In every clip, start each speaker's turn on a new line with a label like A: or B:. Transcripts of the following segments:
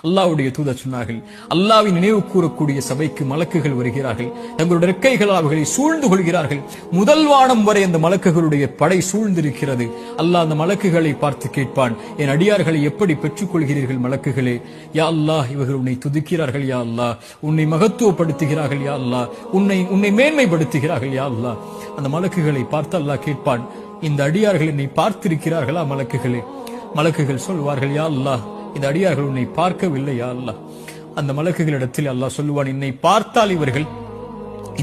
A: அல்லாஹ்வுடைய தூதர் சொன்னார்கள், அல்லாஹ்வை நினைவு கூறக்கூடிய சபைக்கு மலக்குகள் வருகிறார்கள். தங்களுடைய ரெக்கைகளால் அவர்களை சூழ்ந்து கொள்கிறார்கள். முதல் வானம் வரை அந்த மலக்குகளுடைய படை சூழ்ந்திருக்கிறது. அல்லாஹ் அந்த மலக்குகளை பார்த்து கேட்பான், என் அடியார்களை எப்படி பெற்றுக் கொள்கிறீர்கள் மலக்குகளே? யா அல்லாஹ், இவர்கள் உன்னை துதிக்கிறார்கள் யா அல்லாஹ், உன்னை மகத்துவப்படுத்துகிறார்கள் யா அல்லாஹ், உன்னை மேன்மைப்படுத்துகிறார்கள் யா அல்லாஹ். அந்த மலக்குகளை பார்த்து அல்லாஹ் கேட்பான், இந்த அடியார்கள் என்னை பார்த்திருக்கிறார்களா மலக்குகளே? மலக்குகள் சொல்வார்கள், யா அல்லாஹ், இந்த அடியார்கள் உன்னை பார்க்கவில்லை யா அல்லாஹ். அந்த மலக்குகளிடத்தில் அல்லாஹ் சொல்லுவான், என்னை பார்த்தால் இவர்கள்,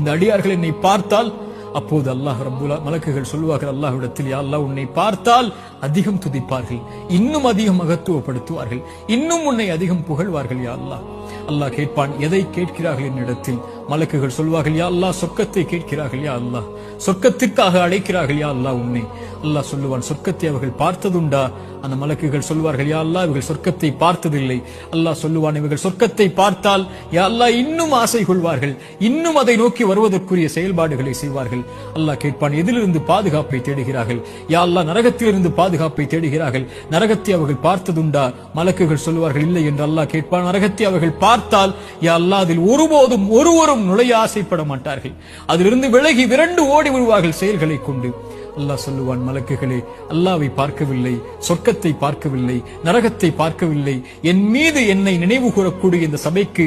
A: இந்த அடியார்கள் என்னை பார்த்தால், அப்போது அல்லாஹ் ரப்புல் மலக்குகள் சொல்வார்கள் அல்லாஹ்விடத்தில், யா அல்லாஹ், உன்னை பார்த்தால் அதிகம் துதிப்பார்கள், இன்னும் அதிகம் மகத்துவப்படுத்துவார்கள், இன்னும் உன்னை அதிகம் புகழ்வார்கள் யா அல்லாஹ். அல்லாஹ் கேட்பான், எதை கேட்கிறார்கள் என்னிடத்தில்? மலக்குகள் சொல்வார்கள், யா அல்லாஹ், சொர்க்கத்தை கேட்கிறார்கள் யா அல்லாஹ், சொர்க்கத்திற்காக அழைக்கிறார்கள் யா அல்லாஹ் உன்னை. அல்லாஹ் சொல்லுவான், சொர்க்கத்தை அவர்கள் பார்த்ததுண்டா? அந்த மலக்குகள் சொல்வார்கள், யா அல்லாஹ், இவர்கள் சொர்க்கத்தை பார்த்ததில்லை. அல்லாஹ் சொல்லுவான், இவர்கள் சொர்க்கத்தை பார்த்தால் யா அல்லாஹ் இன்னும் ஆசை கொள்வார்கள், இன்னும் அதை நோக்கி வருவதற்குரிய செயல்பாடுகளை செய்வார்கள். அல்லாஹ் கேட்பான், எதிலிருந்து பாதுகாப்பை தேடுகிறார்கள்? யா அல்லாஹ், நரகத்திலிருந்து பாதுகாப்பை தேடுகிறார்கள். நரகத்தை அவர்கள் பார்த்ததுண்டா? மலக்குகள் சொல்வார்கள், இல்லை என்று அல்லாஹ் கேட்பான், நரகத்தை அவர்கள் பார்த்தால் யா அல்லாஹ், அதில் ஒருபோதும் ஒருவரும் நுழைய ஆசைப்பட மாட்டார்கள், அதிலிருந்து விலகி விரண்டு ஓடி வருவார்கள் செயல்களை கொண்டு. அல்லாஹ் சொல்லுவான், மலக்குகளே, அல்லாஹ்வை பார்க்கவில்லை, சொர்க்கத்தை பார்க்கவில்லை, நரகத்தை பார்க்கவில்லை, என் மீது என்னை நினைவு கூறக்கூடிய இந்த சபைக்கு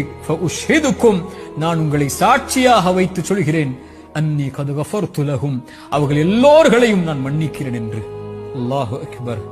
A: நான் உங்களை சாட்சியாக வைத்து சொல்கிறேன், அன்னி கத் கஃபர்து லஹும், அவர்கள் எல்லோர்களையும் நான் மன்னிக்கிறேன் என்று. அல்லாஹு அக்பர்.